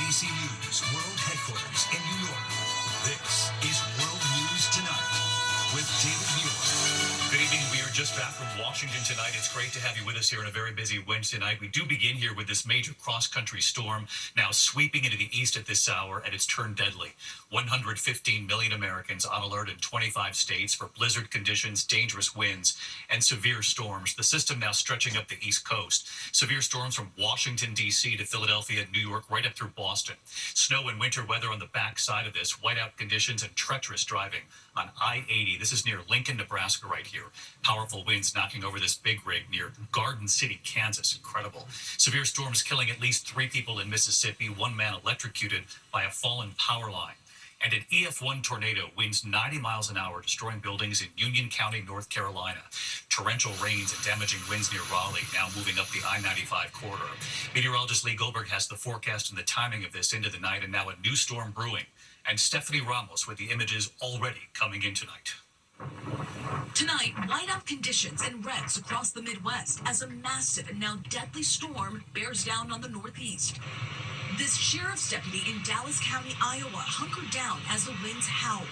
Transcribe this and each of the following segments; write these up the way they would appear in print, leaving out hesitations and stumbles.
WABC News World Headquarters in New York. This is World News Tonight with David Muir. Good evening. We are just back from Washington tonight. It's great to have you with us here on a very busy Wednesday night. We do begin here with this major cross-country storm now sweeping into the east at this hour, and it's turned deadly. 115 million Americans on alert in 25 states for blizzard conditions, dangerous winds, and severe storms. The system now stretching up the East Coast. Severe storms from Washington, D.C. to Philadelphia, New York, right up through Boston. Snow and winter weather on the backside of this, whiteout conditions and treacherous driving on I-80. This is near Lincoln, Nebraska right here. Powerful winds knocking over this big rig near Garden City, Kansas. Incredible. Severe storms killing at least 3 people in Mississippi, 1 man electrocuted by a fallen power line. And an EF1 tornado winds 90 miles an hour, destroying buildings in Union County, North Carolina. Torrential rains and damaging winds near Raleigh, now moving up the I-95 corridor. Meteorologist Lee Goldberg has the forecast and the timing of this into the night, and now a new storm brewing. And Stephanie Ramos with the images already coming in tonight. Tonight, whiteout conditions and wrecks across the Midwest as a massive and now deadly storm bears down on the Northeast. This sheriff's deputy in Dallas County, Iowa, hunkered down as the winds howl.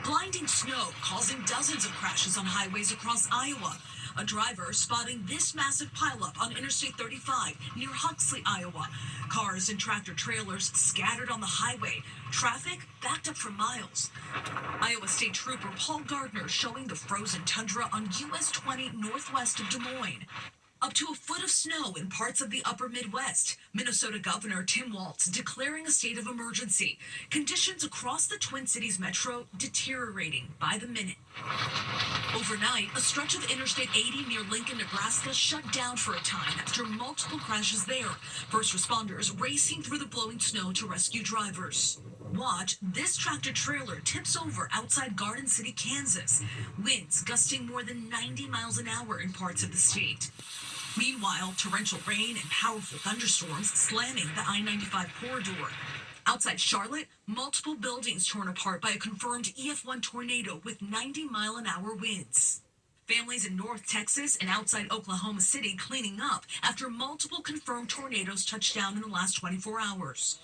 Blinding snow causing dozens of crashes on highways across Iowa. A driver spotting this massive pileup on Interstate 35 near Huxley, Iowa. Cars and tractor trailers scattered on the highway. Traffic backed up for miles. Iowa State Trooper Paul Gardner showing the frozen tundra on US 20 northwest of Des Moines. Up to a foot of snow in parts of the upper Midwest. Minnesota Governor Tim Walz declaring a state of emergency. Conditions across the Twin Cities metro deteriorating by the minute. Overnight, a stretch of Interstate 80 near Lincoln, Nebraska shut down for a time after multiple crashes there. First responders racing through the blowing snow to rescue drivers. Watch, this tractor trailer tips over outside Garden City, Kansas. Winds gusting more than 90 miles an hour in parts of the state. Meanwhile, torrential rain and powerful thunderstorms slamming the I-95 corridor. Outside Charlotte, multiple buildings torn apart by a confirmed EF1 tornado with 90-mile-an-hour winds. Families in North Texas and outside Oklahoma City cleaning up after multiple confirmed tornadoes touched down in the last 24 hours.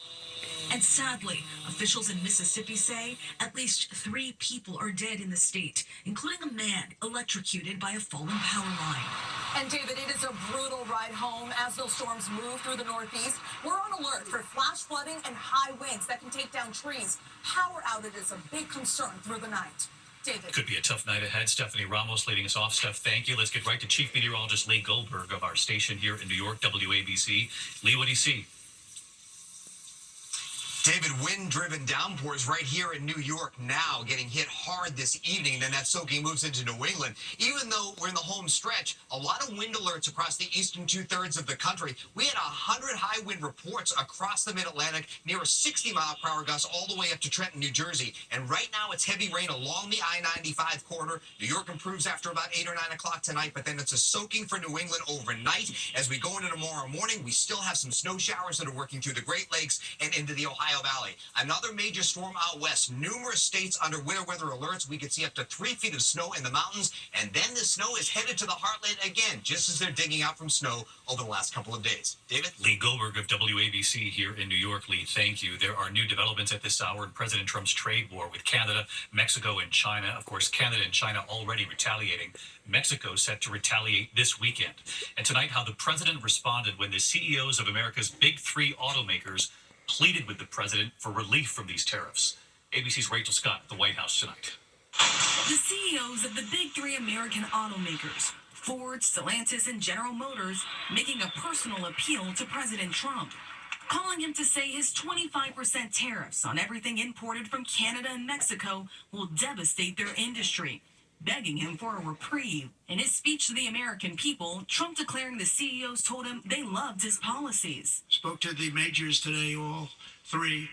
And sadly, officials in Mississippi say at least 3 people are dead in the state, including a man electrocuted by a fallen power line. And David, it is a brutal ride home as those storms move through the Northeast. We're on alert for flash flooding and high winds that can take down trees. Power outages a big concern through the night. David. Could be a tough night ahead. Stephanie Ramos leading us off. Steph, thank you. Let's get right to Chief Meteorologist Lee Goldberg of our station here in New York, WABC. Lee, what do you see? David, wind-driven downpours right here in New York now getting hit hard this evening, and then that soaking moves into New England. Even though we're in the home stretch, a lot of wind alerts across the eastern two-thirds of the country. We had 100 high wind reports across the mid-Atlantic, near a 60-mile-per-hour gust all the way up to Trenton, New Jersey. And right now it's heavy rain along the I-95 corridor. New York improves after about 8 or 9 o'clock tonight, but then it's a soaking for New England overnight. As we go into tomorrow morning, we still have some snow showers that are working through the Great Lakes and into the Ohio Valley. Another major storm out west. Numerous states under winter weather alerts. We could see up to 3 feet of snow in the mountains. And then the snow is headed to the heartland again, just as they're digging out from snow over the last couple of days. David? Lee Goldberg of WABC here in New York. Lee, thank you. There are new developments at this hour in President Trump's trade war with Canada, Mexico, and China. Of course, Canada and China already retaliating. Mexico set to retaliate this weekend. And tonight, how the president responded when the CEOs of America's big 3 automakers pleaded with the president for relief from these tariffs. ABC's Rachel Scott at the White House tonight. The CEOs of the big 3 American automakers, Ford, Stellantis, and General Motors, making a personal appeal to President Trump, calling him to say his 25% tariffs on everything imported from Canada and Mexico will devastate their industry, begging him for a reprieve. In his speech to the American people, Trump declaring the CEOs told him they loved his policies. Spoke to the majors today, all 3,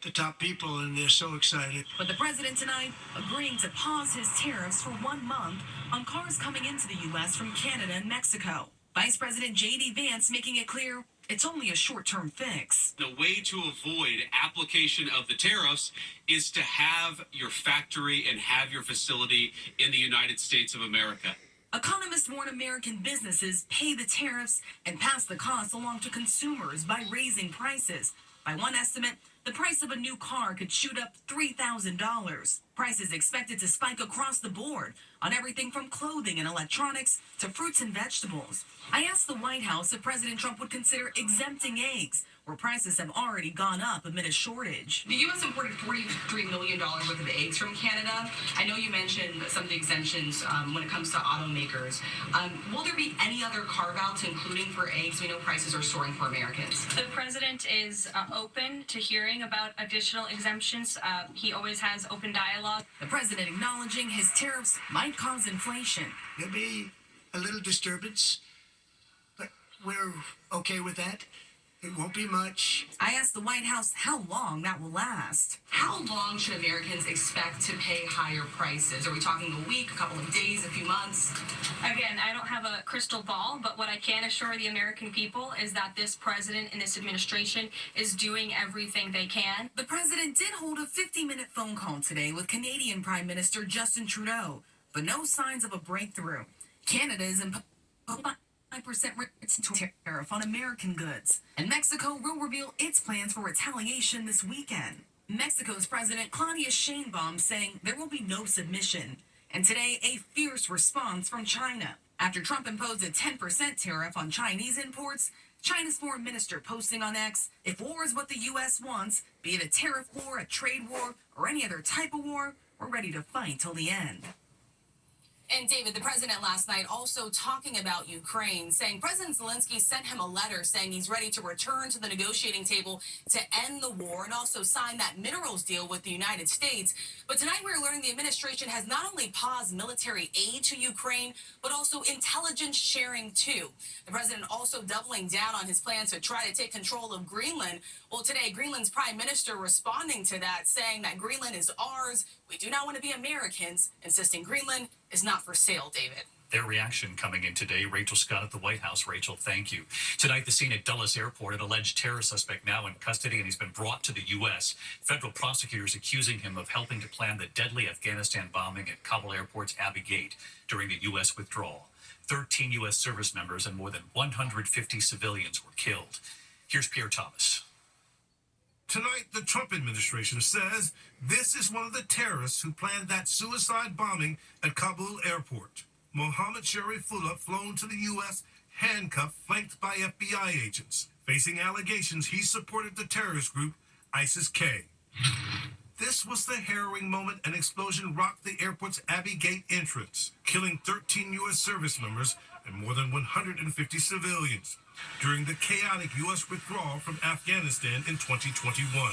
the top people, and they're so excited. But the president tonight agreeing to pause his tariffs for 1 month on cars coming into the U.S. from Canada and Mexico. Vice President J.D. Vance making it clear it's only a short-term fix. The way to avoid application of the tariffs is to have your factory and have your facility in the United States of America. Economists warn American businesses pay the tariffs and pass the costs along to consumers by raising prices. By one estimate, the price of a new car could shoot up $3,000. Prices expected to spike across the board on everything from clothing and electronics to fruits and vegetables. I asked the White House if President Trump would consider exempting eggs, where prices have already gone up amid a shortage. The U.S. imported $43 million worth of eggs from Canada. I know you mentioned some of the exemptions when it comes to automakers. Will there be any other carve-outs, including for eggs? We know prices are soaring for Americans. The president is open to hearing about additional exemptions. He always has open dialogue. The president acknowledging his tariffs might cause inflation. There'll be a little disturbance, but we're okay with that. It won't be much. I asked the White House how long that will last. How long should Americans expect to pay higher prices? Are we talking a week, a couple of days, a few months? Again, I don't have a crystal ball, but what I can assure the American people is that this president and this administration is doing everything they can. The president did hold a 50-minute phone call today with Canadian Prime Minister Justin Trudeau, but no signs of a breakthrough. Canada is imposing 5% tariff on American goods, and Mexico will reveal its plans for retaliation this weekend. Mexico's President Claudia Sheinbaum saying there will be no submission, and today a fierce response from China. After Trump imposed a 10% tariff on Chinese imports, China's foreign minister posting on X, if war is what the U.S. wants, be it a tariff war, a trade war, or any other type of war, we're ready to fight till the end. And David, the president last night also talking about Ukraine, saying President Zelensky sent him a letter saying he's ready to return to the negotiating table to end the war and also sign that minerals deal with the United States. But tonight we're learning the administration has not only paused military aid to Ukraine, but also intelligence sharing too. The president also doubling down on his plans to try to take control of Greenland. Well, today, Greenland's prime minister responding to that, saying that Greenland is ours. We do not want to be Americans, insisting Greenland is not for sale, David. Their reaction coming in today. Rachel Scott at the White House. Rachel, thank you. Tonight, the scene at Dulles Airport, an alleged terror suspect now in custody, and he's been brought to the U.S. Federal prosecutors accusing him of helping to plan the deadly Afghanistan bombing at Kabul Airport's Abbey Gate during the U.S. withdrawal. 13 U.S. service members and more than 150 civilians were killed. Here's Pierre Thomas. Tonight, the Trump administration says this is one of the terrorists who planned that suicide bombing at Kabul Airport. Mohammed Sharifullah flown to the U.S. handcuffed, flanked by FBI agents, facing allegations he supported the terrorist group ISIS-K. This was the harrowing moment an explosion rocked the airport's Abbey Gate entrance, killing 13 U.S. service members and more than 150 civilians during the chaotic U.S. withdrawal from Afghanistan in 2021.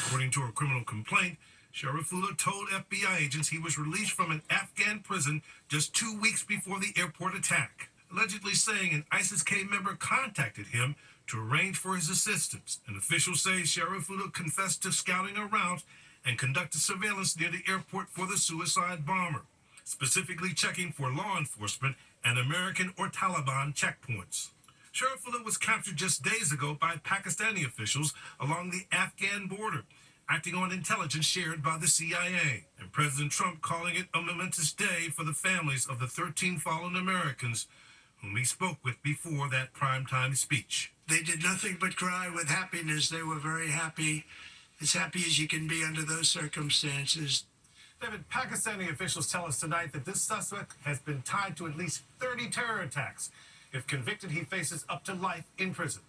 According to a criminal complaint, Sharifullah told FBI agents he was released from an Afghan prison just 2 weeks before the airport attack, allegedly saying an ISIS-K member contacted him to arrange for his assistance. An official says Sharifullah confessed to scouting a route and conducted surveillance near the airport for the suicide bomber, specifically checking for law enforcement and American or Taliban checkpoints. Sharifullah was captured just days ago by Pakistani officials along the Afghan border, acting on intelligence shared by the CIA, and President Trump calling it a momentous day for the families of the 13 fallen Americans whom he spoke with before that primetime speech. They did nothing but cry with happiness. They were very happy as you can be under those circumstances. David, Pakistani officials tell us tonight that this suspect has been tied to at least 30 terror attacks. If convicted, he faces up to life in prison.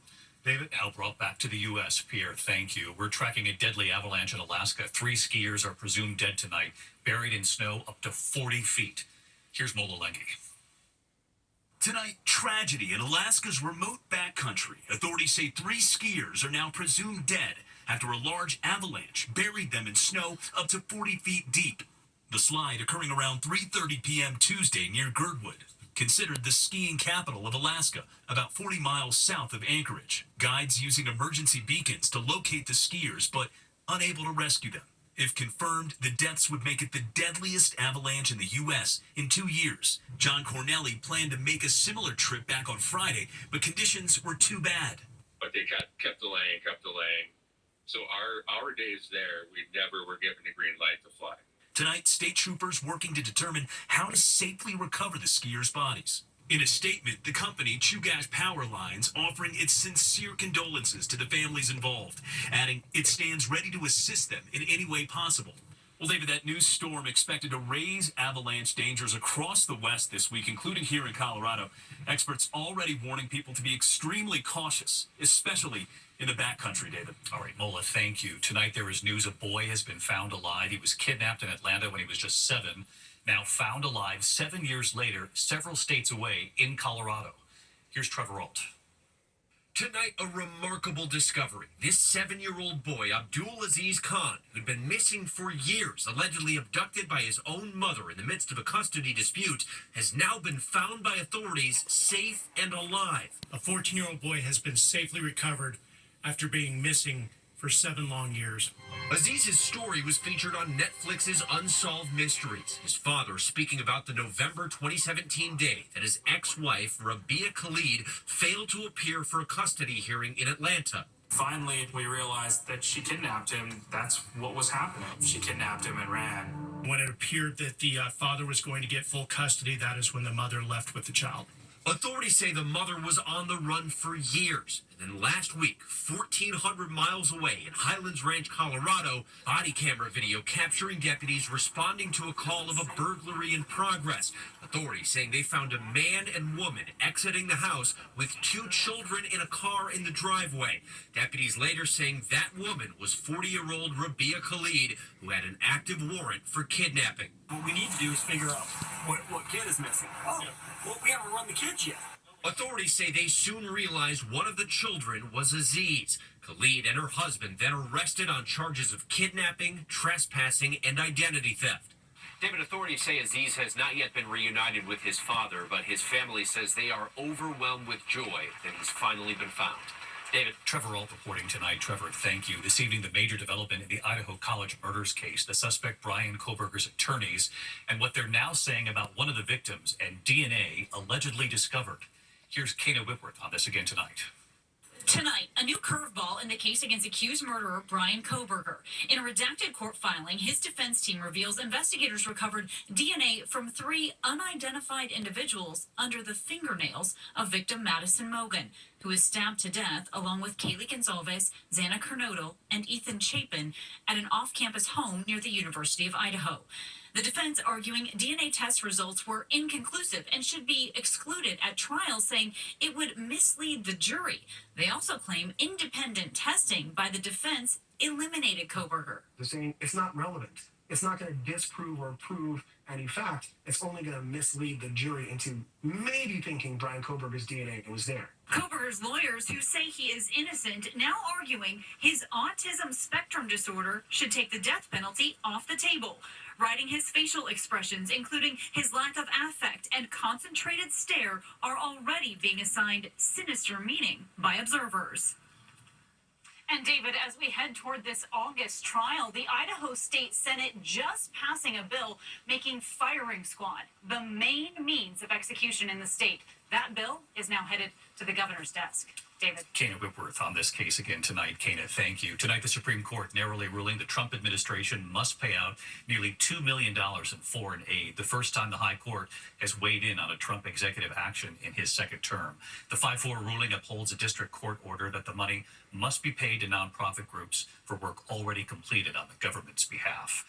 David? Now brought back to the U.S. Pierre, thank you. We're tracking a deadly avalanche in Alaska. 3 skiers are presumed dead tonight, buried in snow up to 40 feet. Here's Mola Lengi. Tonight, tragedy in Alaska's remote backcountry. Authorities say 3 skiers are now presumed dead after a large avalanche buried them in snow up to 40 feet deep. The slide occurring around 3:30 p.m. Tuesday near Girdwood, considered the skiing capital of Alaska, about 40 miles south of Anchorage. Guides using emergency beacons to locate the skiers, but unable to rescue them. If confirmed, the deaths would make it the deadliest avalanche in the U.S. in 2 years. John Cornelli planned to make a similar trip back on Friday, but conditions were too bad. But they kept delaying. So our days there, we never were given a green light to fly. Tonight, state troopers working to determine how to safely recover the skiers' bodies. In a statement, the company, Chugach Power Lines, offering its sincere condolences to the families involved, adding it stands ready to assist them in any way possible. Well, David, that new storm expected to raise avalanche dangers across the West this week, including here in Colorado. Experts already warning people to be extremely cautious, especially in the backcountry, David. All right, Mola, thank you. Tonight there is news a boy has been found alive. He was kidnapped in Atlanta when he was just 7. Now found alive 7 years later, several states away in Colorado. Here's Trevor Ault. Tonight, a remarkable discovery. This 7-year-old boy, Abdul Aziz Khan, who'd been missing for years, allegedly abducted by his own mother in the midst of a custody dispute, has now been found by authorities safe and alive. A 14-year-old boy has been safely recovered after being missing for 7 long years. Aziz's story was featured on Netflix's Unsolved Mysteries. His father speaking about the November 2017 day that his ex-wife, Rabia Khalid, failed to appear for a custody hearing in Atlanta. Finally, we realized that she kidnapped him. That's what was happening. She kidnapped him and ran. When it appeared that the father was going to get full custody, that is when the mother left with the child. Authorities say the mother was on the run for years. And then last week, 1,400 miles away in Highlands Ranch, Colorado, body camera video capturing deputies responding to a call of a burglary in progress. Authorities saying they found a man and woman exiting the house with 2 children in a car in the driveway. Deputies later saying that woman was 40-year-old Rabia Khalid, who had an active warrant for kidnapping. What we need to do is figure out what kid is missing. Oh, well, we haven't run the kids yet. Authorities say they soon realized one of the children was Aziz. Khalid and her husband then arrested on charges of kidnapping, trespassing, and identity theft. David, authorities say Aziz has not yet been reunited with his father, but his family says they are overwhelmed with joy that he's finally been found. David. Trevor Ault reporting tonight. Trevor, thank you. This evening, the major development in the Idaho College murders case, the suspect Brian Kohberger's attorneys, and what they're now saying about one of the victims and DNA allegedly discovered. Here's Kana Whitworth on this again tonight. Tonight, a new curveball in the case against accused murderer Brian Kohberger. In a redacted court filing, his defense team reveals investigators recovered DNA from 3 unidentified individuals under the fingernails of victim Madison Mogan, who was stabbed to death along with Kaylee Gonzalez, Xana Kernodle, and Ethan Chapin at an off-campus home near the University of Idaho. The defense arguing DNA test results were inconclusive and should be excluded at trial, saying it would mislead the jury. They also claim independent testing by the defense eliminated Kohberger. They're saying it's not relevant. It's not going to disprove or prove any fact. It's only going to mislead the jury into maybe thinking Brian Kohberger's DNA was there. Kohberger's lawyers, who say he is innocent, now arguing his autism spectrum disorder should take the death penalty off the table. Writing his facial expressions, including his lack of affect and concentrated stare, are already being assigned sinister meaning by observers. And David, as we head toward this August trial, the Idaho State Senate just passing a bill making firing squad the main means of execution in the state. That bill is now headed to the governor's desk. David. Kana Whitworth on this case again tonight. Kana, thank you. Tonight, the Supreme Court narrowly ruling the Trump administration must pay out nearly $2 million in foreign aid, the first time the High Court has weighed in on a Trump executive action in his second term. The 5-4 ruling upholds a district court order that the money must be paid to nonprofit groups for work already completed on the government's behalf.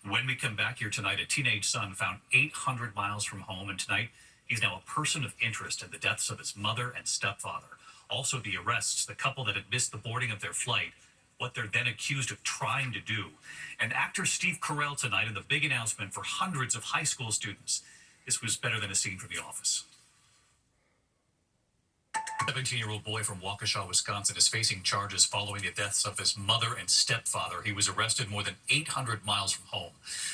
When we come back here tonight, a teenage son found 800 miles from home, and tonight he's now a person of interest in the deaths of his mother and stepfather. Also, the arrests, the couple that had missed the boarding of their flight, what they're then accused of trying to do. And actor Steve Carell tonight in the big announcement for hundreds of high school students. This was better than a scene from The Office. 17-year-old boy from Waukesha, Wisconsin is facing charges following the deaths of his mother and stepfather. He was arrested more than 800 miles from home.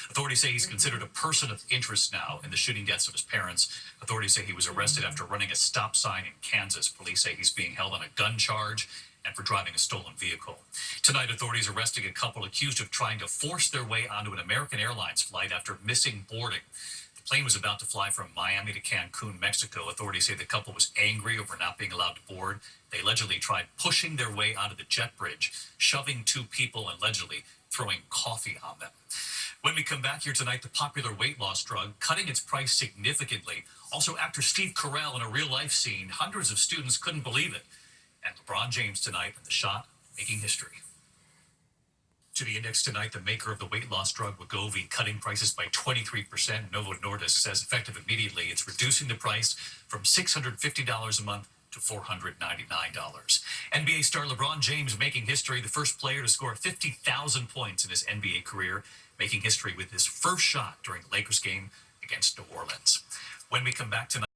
Authorities say he's considered a person of interest now in the shooting deaths of his parents. Authorities say he was arrested after running a stop sign in Kansas. Police say he's being held on a gun charge and for driving a stolen vehicle. Tonight, authorities arresting a couple accused of trying to force their way onto an American Airlines flight after missing boarding. The plane was about to fly from Miami to Cancun, Mexico. Authorities say the couple was angry over not being allowed to board. They allegedly tried pushing their way onto the jet bridge, shoving two people and allegedly throwing coffee on them. When we come back here tonight, the popular weight loss drug cutting its price significantly. Also, actor Steve Carell in a real-life scene. Hundreds of students couldn't believe it. And LeBron James tonight in The Shot, making history. To the index tonight, the maker of the weight loss drug Wegovy cutting prices by 23%. Novo Nordisk says effective immediately, it's reducing the price from $650 a month to $499. NBA star LeBron James making history, the first player to score 50,000 points in his NBA career, making history with his first shot during the Lakers game against New Orleans. When we come back tonight,